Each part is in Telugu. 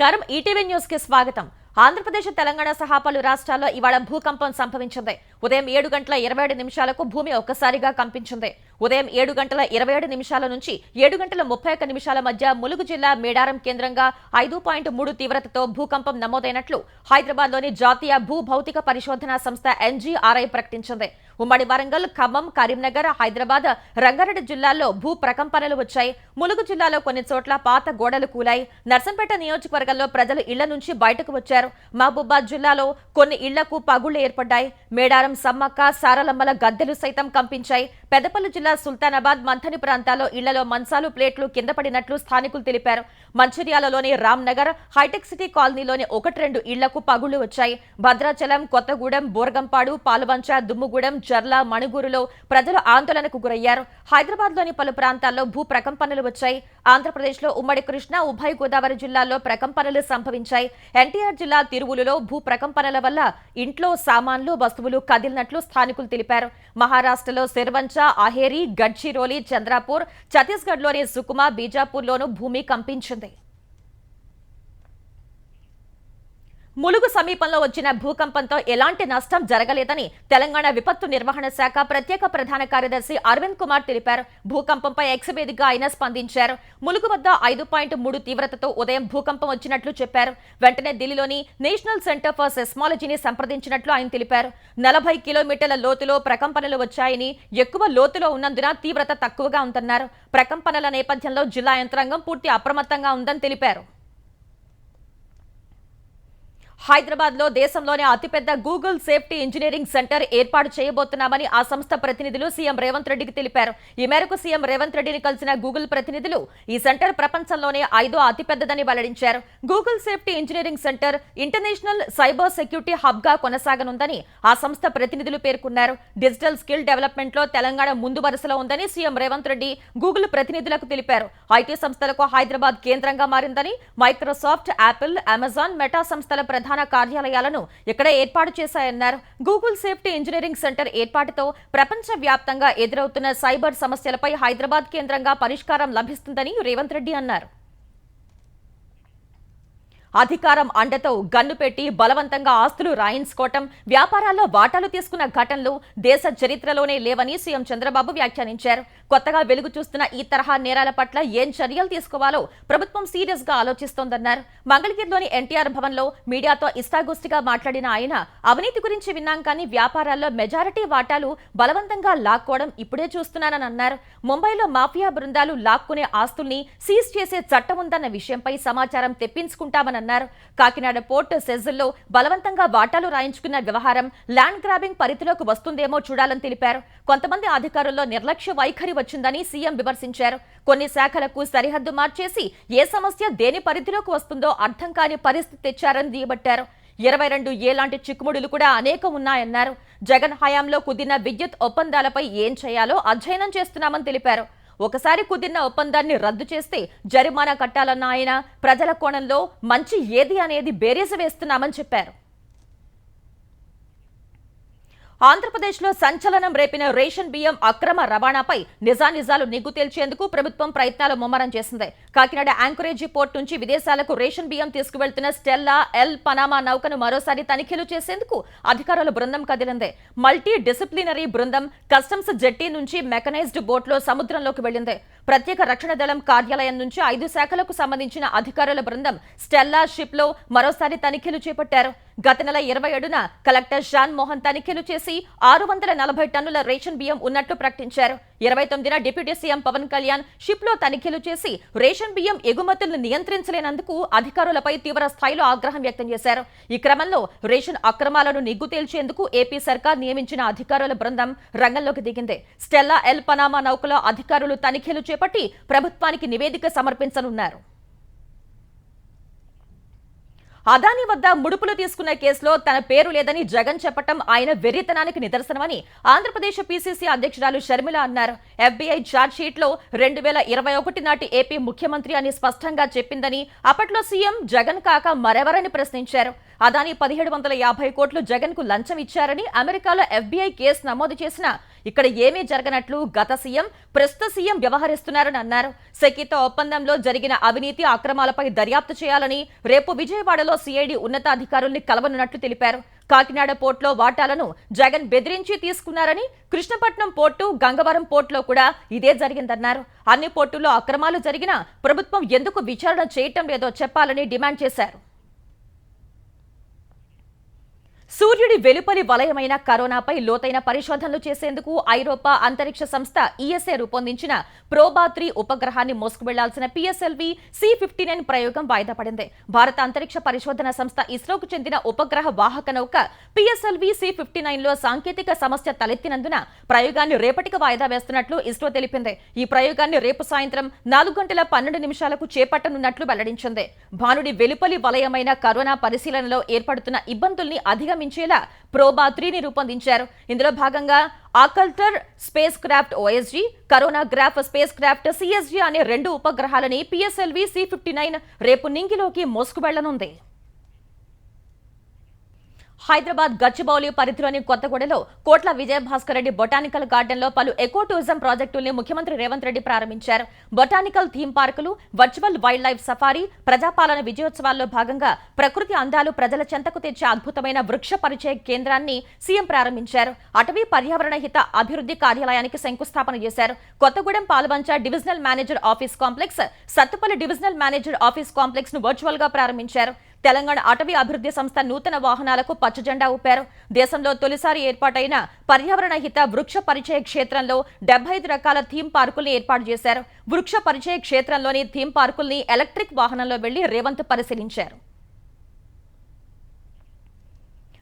నమస్కారం ఈటీవీ న్యూస్ కి స్వాగతం. ఆంధ్రప్రదేశ్ తెలంగాణ సహా పలు రాష్ట్రాల్లో ఇవాళ భూకంపం సంభవించింది. ఉదయం 7:27 భూమి ఒక్కసారిగా కంపించింది. ఉదయం 7:27 నుంచి 7:31 మధ్య ములుగు జిల్లా మేడారం కేంద్రంగా 5.3 తీవ్రతతో భూకంపం నమోదైనట్లు హైదరాబాద్లోని జాతీయ భూ భౌతిక పరిశోధనా సంస్థ ఎన్జీఆర్ఐ ప్రకటించింది. ఉమ్మడి వరంగల్, ఖమ్మం, కరీంనగర్, హైదరాబాద్, రంగారెడ్డి జిల్లాల్లో భూ ప్రకంపనలు వచ్చాయి. ములుగు జిల్లాలో కొన్ని చోట్ల పాత గోడలు కూలాయి. నర్సంపేట నియోజకవర్గంలో ప్రజలు ఇళ్ల నుంచి బయటకు వచ్చారు. మహబూబాద్ జిల్లాలో కొన్ని ఇళ్లకు పగుళ్లు ఏర్పడ్డాయి. మేడారం, సమ్మక్క, సారలమ్మల గద్దెలు సైతం కంపించాయి. పెద్దపల్లి జిల్లా సుల్తానాబాద్, మంథని ప్రాంతాల్లో ఇళ్లలో మంచాలు, ప్లేట్లు కింద పడినట్లు స్థానికులు తెలిపారు. మంచిర్యాలలోని రామ్నగర్, హైటెక్ సిటీ కాలనీలోని 1-2 ఇళ్లకు పగుళ్లు వచ్చాయి. భద్రాచలం, కొత్తగూడెం, బోర్గంపాడు, పాలువంచ, దుమ్ముగూడెం, జర్ల, మణుగూరులో ప్రజలు ఆందోళనకు గురయ్యారు. హైదరాబాద్లోని పలు ప్రాంతాల్లో భూ ప్రకంపనలు వచ్చాయి. ఆంధ్రప్రదేశ్లో ఉమ్మడి కృష్ణా, ఉభయ గోదావరి జిల్లాల్లో ప్రకంపనలు సంభవించాయి. ఎన్టీఆర్ జిల్లా తిరువులులో భూ ప్రకంపనల వల్ల ఇంట్లో సామాన్లు, వస్తువులు కదిలినట్లు స్థానికులు తెలిపారు. మహారాష్ట్రలో సిర్వంచ, అహేరి, గడ్చిరోలి, చంద్రాపూర్, ఛత్తీస్గఢ్లోని సుకుమా, బీజాపూర్లోనూ భూమి కంపించింది. ములుగు సమీపంలో వచ్చిన భూకంపంతో ఎలాంటి నష్టం జరగలేదని తెలంగాణ విపత్తు నిర్వహణ శాఖ ప్రత్యేక ప్రధాన కార్యదర్శి అరవింద్ కుమార్ తెలిపారు. భూకంపంపై ఎక్స్ వేదికగా ఆయన స్పందించారు. ములుగు వద్ద 5.3 తీవ్రతతో ఉదయం భూకంపం వచ్చినట్లు చెప్పారు. వెంటనే ఢిల్లీలోని నేషనల్ సెంటర్ ఫర్ సెస్మాలజీని సంప్రదించినట్లు ఆయన తెలిపారు. 40 కిలోమీటర్ల లోతులో ప్రకంపనలు వచ్చాయని, ఎక్కువ లోతులో ఉన్నందున తీవ్రత తక్కువగా ఉందన్నారు. ప్రకంపనల నేపథ్యంలో జిల్లా యంత్రాంగం పూర్తి అప్రమత్తంగా ఉందని తెలిపారు. హైదరాబాద్ లో దేశంలోనే అతిపెద్ద గూగుల్ సేఫ్టీ ఇంజనీరింగ్ సెంటర్ ఏర్పాటు చేయబోతున్నామని ఆ సంస్థ ప్రతినిధులు సీఎం రేవంత్ రెడ్డికి తెలిపారు. ఈ మేరకు సీఎం రేవంత్ రెడ్డిని కలిసిన గూగుల్ ప్రతినిధులు ఈ సెంటర్ ప్రపంచంలోనే 5వ అతిపెద్దదని వెల్లడించారు. Google safety engineering centre international cyber security hub గా కొనసాగనుందని ఆ సంస్థ ప్రతినిధులు పేర్కొన్నారు. డిజిటల్ స్కిల్ డెవలప్మెంట్ లో తెలంగాణ ముందు వరుసలో ఉందని సీఎం రేవంత్ రెడ్డి గూగుల్ ప్రతినిధులకు తెలిపారు. ఐటీ సంస్థలకు హైదరాబాద్ కేంద్రంగా మారిందని, మైక్రోసాఫ్ట్, యాపిల్, అమెజాన్, మెటా సంస్థల ప్రధాన కార్యాలయాలను ఇక్కడ ఏర్పాటు చేశాయన్నారు. గూగుల్ సేఫ్టీ ఇంజనీరింగ్ సెంటర్ ఏర్పాటుతో ప్రపంచ వ్యాప్తంగా ఎదురవుతున్న సైబర్ సమస్యలపై హైదరాబాద్ కేంద్రంగా పరిష్కారం లభిస్తుందని రేవంత్ రెడ్డి అన్నారు. అధికారం అండతో గన్ను పెట్టి బలవంతంగా ఆస్తులు రాయించుకోవటం, వ్యాపారాల్లో వాటాలు తీసుకున్న ఘటనలు దేశ చరిత్రలోనే లేవని సీఎం చంద్రబాబు వ్యాఖ్యానించారు. కొత్తగా వెలుగు చూస్తున్న ఈ తరహా నేరాల పట్ల ఏం చర్యలు తీసుకోవాలో ప్రభుత్వం సీరియస్ గా ఆలోచిస్తోందన్నారు. మంగళగిరిలోని ఎన్టీఆర్ భవన్ లో మీడియాతో ఇష్టాగోష్ఠిగా మాట్లాడిన ఆయన, అవినీతి గురించి విన్నాం కానీ వ్యాపారాల్లో మెజారిటీ వాటాలు బలవంతంగా లాక్కోవడం ఇప్పుడే చూస్తున్నానని అన్నారు. ముంబైలో మాఫియా బృందాలు లాక్కునే ఆస్తుల్ని సీజ్ చేసే చట్టం ఉందన్న విషయంపై సమాచారం తెప్పించుకుంటామని అన్నారు. కాకినాడ పోర్ట్ సెజ్ల్లో బలవంతంగా వాటాలు రాయించుకున్న వ్యవహారం ల్యాండ్ గ్రాబింగ్ పరిధిలోకి వస్తుందేమో చూడాలని తెలిపారు. కొంతమంది అధికారుల్లో నిర్లక్ష్య వైఖరి వచ్చిందని సీఎం విమర్శించారు. కొన్ని శాఖలకు సరిహద్దు మార్చేసి ఏ సమస్య దేని పరిధిలోకి వస్తుందో అర్థం కాని పరిస్థితి తెచ్చారని దుయ్యబట్టారు. 22 ఏలాంటి చిక్కుముడులు కూడా అనేకం ఉన్నాయన్నారు. జగన్ హయాంలో కుదిరిన విద్యుత్ ఒప్పందాలపై ఏం చేయాలో అధ్యయనం చేస్తున్నామని తెలిపారు. ఒకసారి కుదిరిన ఒప్పందాన్ని రద్దు చేస్తే జరిమానా కట్టాలన్న ఆయన, ప్రజల కోణంలో మంచి ఏది అనేది బేరీజు వేస్తున్నామని చెప్పారు. ఆంధ్రప్రదేశ్లో సంచలనం రేపిన రేషన్ బియ్యం అక్రమ రవాణాపై నిజానిజాలు నిగ్గు తేల్చేందుకు ప్రభుత్వం ప్రయత్నాలు ముమ్మరం చేసింది. కాకినాడ యాంకరేజీ పోర్ట్ నుంచి విదేశాలకు రేషన్ బియ్యం తీసుకువెళ్తున్న స్టెల్లా ఎల్ పనామా నౌకను మరోసారి తనిఖీలు చేసేందుకు అధికారుల బృందం కదిలింది. మల్టీ డిసిప్లినరీ బృందం కస్టమ్స్ జెట్టి నుంచి మెకనైజ్డ్ బోట్లో సముద్రంలోకి వెళ్లింది. ప్రత్యేక రక్షణ దళం కార్యాలయం నుంచి 5 శాఖలకు సంబంధించిన అధికారుల బృందం స్టెల్లా షిప్ లో మరోసారి తనిఖీలు చేపట్టారు. గత నెల 27న కలెక్టర్ షాన్ మోహన్ తనిఖీలు చేసి 640 టన్నుల రేషన్ బియ్యం ఉన్నట్లు ప్రకటించారు. 29న deputy CM Pawan Kalyan ship లో తనిఖీలు చేసి రేషన్ బియ్యం ఎగుమతులను నియంత్రించలేనందుకు అధికారులపై తీవ్ర స్థాయిలో ఆగ్రహం వ్యక్తం చేశారు. ఈ క్రమంలో రేషన్ అక్రమాలను నిగ్గు తేల్చేందుకు ఏపీ సర్కార్ నియమించిన అధికారుల బృందం రంగంలోకి దిగింది. స్టెల్లా ఎల్ పనామా నౌకలో అధికారులు తనిఖీలు చేపట్టి ప్రభుత్వానికి నివేదిక సమర్పించనున్నారు. అదానీ వద్ద ముడుపులు తీసుకున్న కేసులో తన పేరు లేదని జగన్ చెప్పటం ఆయన వెర్రితనానికి నిదర్శనమని ఆంధ్రప్రదేశ్ పీసీసీ అధ్యక్షురాలు షర్మిల అన్నారు. ఎఫ్బీఐ ఛార్జ్ షీట్ లో 2021 నాటి ఏపీ ముఖ్యమంత్రి అని స్పష్టంగా చెప్పిందని, అప్పట్లో సీఎం జగన్ కాక మరెవరని ప్రశ్నించారు. అదానీ 1750 కోట్లు జగన్ కు లంచం ఇచ్చారని అమెరికాలో FBI కేసు నమోదు చేసిన ఇక్కడ ఏమీ జరగనట్లు గత సీఎం ప్రస్తుత సీఎం వ్యవహరిస్తున్నారని అన్నారు. సెకీతో ఒప్పందంలో జరిగిన అవినీతి అక్రమాలపై దర్యాప్తు చేయాలని రేపు విజయవాడలో సిఐడి ఉన్నతాధికారుల్ని కలవనున్నట్లు తెలిపారు. కాకినాడ పోర్టులో వాటాలను జగన్ బెదిరించి తీసుకున్నారని, కృష్ణపట్నం పోర్టు, గంగవరం పోర్టులో కూడా ఇదే జరిగిందన్నారు. అన్ని పోర్టుల్లో అక్రమాలు జరిగినా ప్రభుత్వం ఎందుకు విచారణ చేయటం లేదో చెప్పాలని డిమాండ్ చేశారు. సూర్యుడి వెలుపలి వలయమైన కరోనాపై లోతైన పరిశోధనలు చేసేందుకు ఐరోపా అంతరిక్ష సంస్థ ఈఎస్ఏ రూపొందించిన ప్రోబా-3 ఉపగ్రహాన్ని మోసుకువెళ్లాల్సిన PSLV C-59 ప్రయోగం వాయిదా పడింది. భారత అంతరిక్ష పరిశోధన సంస్థ ఇస్రోకు చెందిన ఉపగ్రహ వాహక నౌక PSLV C-59లో సాంకేతిక సమస్య తలెత్తినందున ప్రయోగాన్ని రేపటికి వాయిదా వేస్తున్నట్లు ఇస్రో తెలిపింది. ఈ ప్రయోగాన్ని రేపు సాయంత్రం 4:12 చేపట్టనున్నట్లు వెల్లడించింది. భానుడి వెలుపలి వలయమైన కరోనా పరిశీలనలో ఏర్పడుతున్న ఇబ్బందుల్ని అధిగమించేలా ప్రోబా-3ని రూపొందించారు. ఇందులో భాగంగా occulter spacecraft OSG, coronagraph spacecraft CSG అనే 2 ఉపగ్రహాలని PSLV C-59 రేపు నింగిలోకి మోసుకువెళ్లనుంది. హైదరాబాద్ గచ్చిబౌలి పరిధిలోని కొత్తగూడలో కోట్ల విజయభాస్కర్ రెడ్డి బొటానికల్ గార్డెన్ లో పలు ఎకో టూరిజం ప్రాజెక్టుల్ని ముఖ్యమంత్రి రేవంత్ రెడ్డి ప్రారంభించారు. బొటానికల్ థీమ్ పార్కులు, వర్చువల్ వైల్డ్ లైఫ్ సఫారీ, ప్రజాపాలన విజయోత్సవాల్లో భాగంగా ప్రకృతి అందాలు ప్రజల చెంతకు తెచ్చే అద్భుతమైన వృక్ష పరిచయ కేంద్రాన్ని సీఎం ప్రారంభించారు. అటవీ పర్యావరణ హిత అభివృద్ధి కార్యాలయానికి శంకుస్థాపన చేశారు. Kothagudem Palvancha divisional manager office complex, Sathupalli divisional manager office complex ను వర్చువల్ గా ప్రారంభించారు. తెలంగాణ అటవీ అభివృద్ధి సంస్థ నూతన వాహనాలకు పచ్చజెండా ఊపారు. దేశంలో తొలిసారి ఏర్పాటైన పర్యావరణ హిత వృక్ష పరిచయ క్షేత్రంలో 75 రకాల థీమ్ పార్కుల్ని ఏర్పాటు చేశారు. వృక్ష పరిచయ క్షేత్రంలోని థీమ్ పార్కుల్ని ఎలక్ట్రిక్ వాహనంలో వెళ్లి రేవంత్ పరిశీలించారు.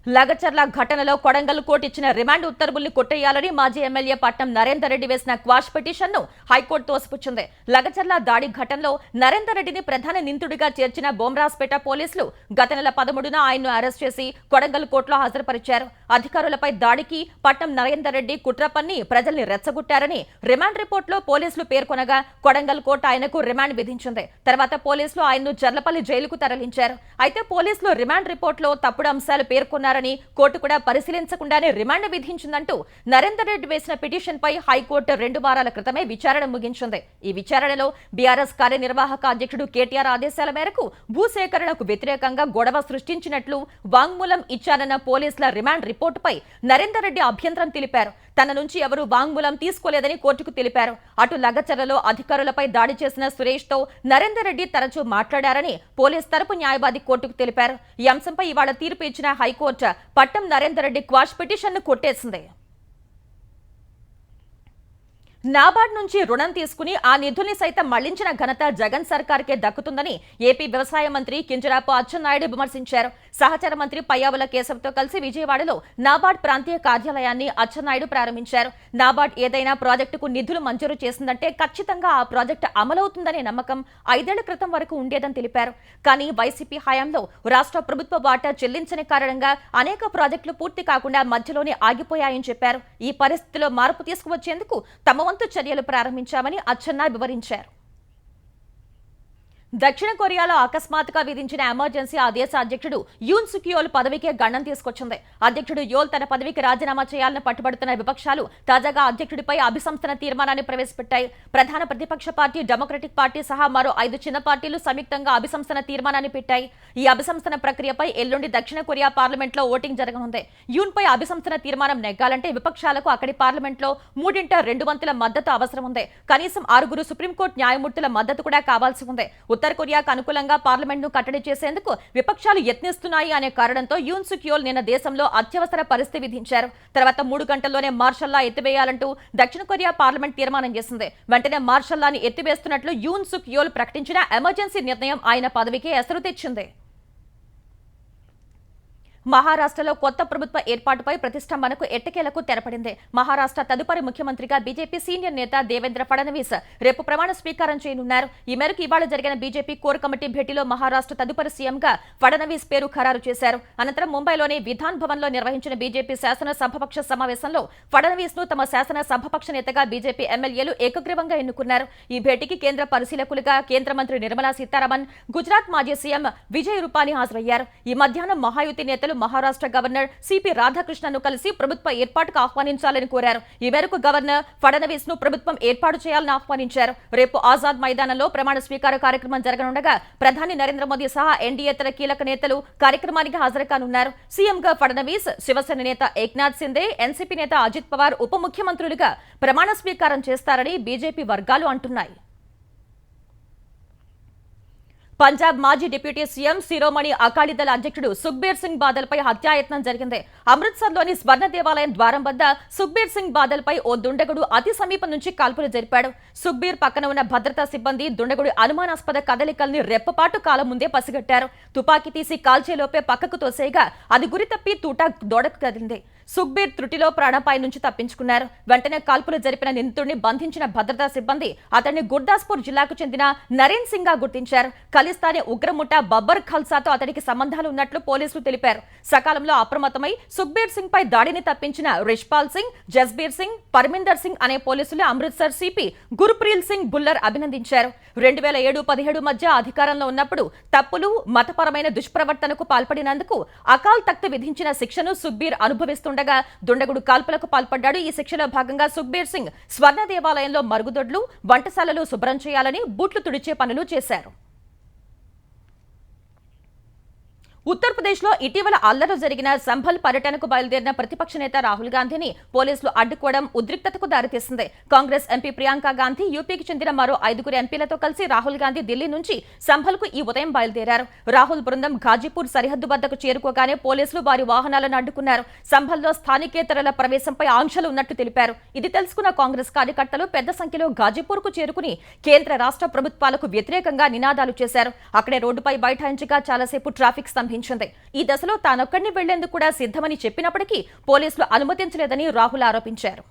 లగచర్ల ఘటనలో కొడంగల్ కోర్టు ఇచ్చిన రిమాండ్ ఉత్తర్వుల్ని కొట్టేయాలని మాజీ ఎమ్మెల్యే పట్నం నరేందర్ రెడ్డి వేసిన క్వాష్ పిటిషన్ను హైకోర్టు తోసిపుచ్చింది. లగచర్ల దాడి ఘటనలో నరేందర్ రెడ్డిని ప్రధాన నిందితుడిగా చేర్చిన బోమ్రాస్పేట పోలీసులు గత నెల 13న ఆయన్ను అరెస్ట్ చేసి కొడంగల్ కోర్టులో హాజరుపరిచారు. అధికారులపై దాడికి పట్నం నరేందర్ రెడ్డి కుట్ర పన్ని ప్రజల్ని రెచ్చగొట్టారని రిమాండ్ రిపోర్టులో పోలీసులు పేర్కొనగా కొడంగల్ కోర్టు ఆయనకు రిమాండ్ విధించింది. తర్వాత పోలీసులు ఆయన్ను జర్లపల్లి జైలుకు తరలించారు. అయితే పోలీసులు రిమాండ్ రిపోర్టులో తప్పుడు అంశాలు పేర్కొన్నారు. కోర్టు కూడా పరిశీలించకుండానే రిమాండ్ విధించిందంటూ నరేందర్ రెడ్డి వేసిన పిటిషన్ పై హైకోర్టు 2 వారాల క్రితమే విచారణ ముగించింది. ఈ విచారణలో బీఆర్ఎస్ కార్యనిర్వాహక అధ్యక్షుడు కేటీఆర్ ఆదేశాల మేరకు భూసేకరణకు వ్యతిరేకంగా గొడవ సృష్టించినట్లు వాంగ్మూలం ఇచ్చారన్న పోలీసుల రిమాండ్ రిపోర్టుపై నరేందర్ రెడ్డి అభ్యంతరం తెలిపారు. తన నుంచి ఎవరూ వాంగ్మూలం తీసుకోలేదని కోర్టుకు తెలిపారు. అటు లగచర్లలో అధికారులపై దాడి చేసిన సురేష్ తో నరేందర్ రెడ్డి తరచూ మాట్లాడారని పోలీస్ తరపు న్యాయవాది కోర్టుకు తెలిపారు. ఈ అంశంపై ఇవాళ తీర్పు ఇచ్చిన high court Patnam Narender Reddy quash petition ను కొట్టేసింది. నాబార్డ్ నుంచి రుణం తీసుకుని ఆ నిధుల్ని సైతం మళ్లించిన ఘనత జగన్ సర్కార్కే దక్కుతుందని ఏపీ వ్యవసాయ మంత్రి కింజరాపు అచ్చెన్నాయుడు విమర్శించారు. సహచర మంత్రి పయ్యావుల కేశవ్తో కలిసి విజయవాడలో నాబార్డ్ ప్రాంతీయ కార్యాలయాన్ని అచ్చెన్నాయుడు ప్రారంభించారు. నాబార్డ్ ఏదైనా ప్రాజెక్టుకు నిధులు మంజూరు చేసిందంటే ఖచ్చితంగా ఆ ప్రాజెక్టు అమలవుతుందనే నమ్మకం 5 ఏళ్ల క్రితం వరకు ఉండేదని తెలిపారు. కానీ వైసీపీ హయాంలో రాష్ట్ర ప్రభుత్వ వాటా చెల్లించని కారణంగా అనేక ప్రాజెక్టులు పూర్తి కాకుండా మధ్యలోనే ఆగిపోయాయని చెప్పారు. ఈ పరిస్థితిలో మార్పు తీసుకువచ్చేందుకు తమ వంతు చర్యలు ప్రారంభించామని అచ్చెన్నా వివరించారు. దక్షిణ కొరియాలో అకస్మాత్తుగా విధించిన ఎమర్జెన్సీ ఆ దేశ అధ్యక్షుడు యూన్ సుక్ యోల్ పదవికే గండం తీసుకొచ్చింది. అధ్యక్షుడు యోల్ తన పదవికి రాజీనామా చేయాలని పట్టుబడుతున్న విపక్షాలు తాజాగా అధ్యక్షుడిపై అభిశంసన తీర్మానాన్ని ప్రవేశపెట్టాయి. ప్రధాన ప్రతిపక్ష పార్టీ డెమోక్రటిక్ పార్టీ సహా మరో 5 చిన్న పార్టీలు సంయుక్తంగా అభిశంసన తీర్మానాన్ని పెట్టాయి. ఈ అభిశంసన ప్రక్రియపై ఎల్లుండి దక్షిణ కొరియా పార్లమెంట్లో ఓటింగ్ జరగనుంది. యూన్ పై అభిశంసన తీర్మానం నెగ్గాలంటే విపక్షాలకు అక్కడి పార్లమెంట్లో 3/2 మద్దతు అవసరం ఉంది. కనీసం 6 సుప్రీంకోర్టు న్యాయమూర్తుల మద్దతు కూడా కావాల్సి ఉంది. ఉత్తర కొరియాకు అనుకూలంగా పార్లమెంట్ ను కట్టడి చేసేందుకు విపక్షాలు యత్నిస్తున్నాయి అనే కారణంతో యూన్ సుక్ యోల్ నిన్న దేశంలో అత్యవసర పరిస్థితి విధించారు. తర్వాత 3 గంటల్లోనే మార్షల్ లా ఎత్తివేయాలంటూ దక్షిణ కొరియా పార్లమెంట్ తీర్మానం చేసింది. వెంటనే మార్షల్ లాని ఎత్తివేస్తున్నట్లు యూన్ సుక్ యోల్ ప్రకటించిన ఎమర్జెన్సీ నిర్ణయం ఆయన పదవికి ఎసరు తెచ్చింది. మహారాష్ట్రలో కొత్త ప్రభుత్వ ఏర్పాటుపై ప్రతిష్టంభనకు ఎట్టకేలకు తెరపడింది. మహారాష్ట్ర తదుపరి ముఖ్యమంత్రిగా బీజేపీ సీనియర్ నేత దేవేంద్ర ఫడణవీస్ రేపు ప్రమాణ స్వీకారం చేయనున్నారు. ఈ మేరకు ఇవాళ జరిగిన బీజేపీ కోర్ కమిటీ భేటీలో మహారాష్ట్ర తదుపరి సీఎంగా ఫడణవీస్ పేరు ఖరారు చేశారు. అనంతరం ముంబైలోని విధాన్ భవన్లో నిర్వహించిన బీజేపీ శాసన సభపక్ష సమావేశంలో ఫడణవీస్ ను తమ శాసన సభపక్ష నేతగా బీజేపీ ఎమ్మెల్యేలు ఏకగ్రీవంగా ఎన్నుకున్నారు. ఈ భేటీకి కేంద్ర పరిశీలకులుగా కేంద్ర మంత్రి నిర్మలా సీతారామన్, గుజరాత్ మాజీ సీఎం విజయ్ రూపానీ హాజరయ్యారు. ఈ మధ్యాహ్నం మహాయుతి నేతలు మహారాష్ట్ర గవర్నర్ సిపి రాధాకృష్ణన్ను కలిసి ప్రభుత్వ ఏర్పాటుకు ఆహ్వానించాలని కోరారు. ఈ మేరకు గవర్నర్ ఫడణవీస్ ను ప్రభుత్వం ఏర్పాటు చేయాలని ఆహ్వానించారు. రేపు ఆజాద్ మైదానంలో ప్రమాణ స్వీకార కార్యక్రమం జరగనుండగా ప్రధాని నరేంద్ర మోదీ సహా ఎన్డీయేతర కీలక నేతలు కార్యక్రమానికి హాజరుకానున్నారు. సీఎంగా ఫడణవీస్, శివసేన నేత ఏక్నాథ్ సిందే, ఎన్సీపీ నేత అజిత్ పవార్ ఉప ముఖ్యమంత్రులుగా ప్రమాణ స్వీకారం చేస్తారని బీజేపీ వర్గాలు అంటున్నాయి. పంజాబ్ మాజీ డిప్యూటీ సీఎం శిరోమణి అకాలీదళ అధ్యక్షుడు సుఖ్బీర్ సింగ్ బాదల్పై హత్యాయత్నం జరిగింది. అమృత్సర్లోని స్వర్ణ దేవాలయం ద్వారం వద్ద సుఖ్బీర్ సింగ్ బాదల్పై ఓ దుండగుడు అతి సమీపం నుంచి కాల్పులు జరిపాడు. సుఖ్బీర్ పక్కన ఉన్న భద్రతా సిబ్బంది దుండగుడి అనుమానాస్పద కదలికల్ని రెప్పపాటు కాలం ముందే పసిగట్టారు. తుపాకీ తీసి కాల్చేలోపే పక్కకు తోసేయగా అది గురి తప్పి తూటా దోడకు కదిలింది. సుఖ్బీర్ త్రుటిలో ప్రాణాపాయ నుంచి తప్పించుకున్నారు. వెంటనే కాల్పులు జరిపిన నిందితుడిని బంధించిన భద్రతా సిబ్బంది అతన్ని గుర్దాస్పూర్ జిల్లాకు చెందిన నరేన్ సింగ్ గా గుర్తించారు. ఖలిస్తానీ ఉగ్రముఠ బబ్బర్ ఖల్సాతో అతడికి సంబంధాలు ఉన్నట్లు పోలీసులు తెలిపారు. సకాలంలో అప్రమత్తమై సుఖ్బీర్ సింగ్ పై దాడిని తప్పించిన రిష్పాల్ సింగ్, జస్బీర్ సింగ్, పర్మిందర్ సింగ్ అనే పోలీసులు అమృత్సర్ సిపి గుర్ప్రీల్ సింగ్ బుల్లర్ అభినందించారు. 2007-17 మధ్య అధికారంలో ఉన్నప్పుడు తప్పులు, మతపరమైన దుష్ప్రవర్తనకు పాల్పడినందుకు అకాల్ తఖ్త్ విధించిన శిక్షను సుఖ్బీర్ అనుభవిస్తుండగా దుండగుడు కాల్పులకు పాల్పడ్డాడు. ఈ శిక్షలో భాగంగా సుఖ్బీర్ సింగ్ స్వర్ణ దేవాలయంలో మరుగుదొడ్లు, వంటశాలలు శుభ్రం చేయాలని బూట్లు తుడిచే పనులు చేశారు. ఉత్తరప్రదేశ్ లో ఇటీవల అల్లర్లు జరిగిన సంభల్ పర్యటనకు బయలుదేరిన ప్రతిపక్ష నేత రాహుల్ గాంధీని పోలీసులు అడ్డుకోవడం ఉద్రిక్తతకు దారితీసింది. కాంగ్రెస్ ఎంపీ ప్రియాంక గాంధీ, యూపీకి చెందిన మరో 5 ఎంపీలతో కలిసి రాహుల్ గాంధీ ఢిల్లీ నుంచి సంభల్ కు ఈ ఉదయం బయలుదేరారు. రాహుల్ బృందం ఘాజీపూర్ సరిహద్దు వద్దకు చేరుకోగానే పోలీసులు వారి వాహనాలను అడ్డుకున్నారు. సంభల్లో స్థానికేతరుల ప్రవేశంపై ఆంక్షలు ఉన్నట్టు తెలిపారు. ఇది తెలుసుకున్న కాంగ్రెస్ కార్యకర్తలు పెద్ద సంఖ్యలో ఘాజీపూర్ కు చేరుకుని కేంద్ర రాష్ట్ర ప్రభుత్వాలకు వ్యతిరేకంగా నినాదాలు చేశారు. అక్కడే రోడ్డుపై బైఠాయించగా చాలాసేపు ట్రాఫిక్ స్తంభించింది. ఈ దశలో తానొక్కడిని వెళ్లేందుకు కూడా సిద్ధమని చెప్పినప్పటికీ పోలీసులు అనుమతించలేదని రాహుల్ ఆరోపించారు.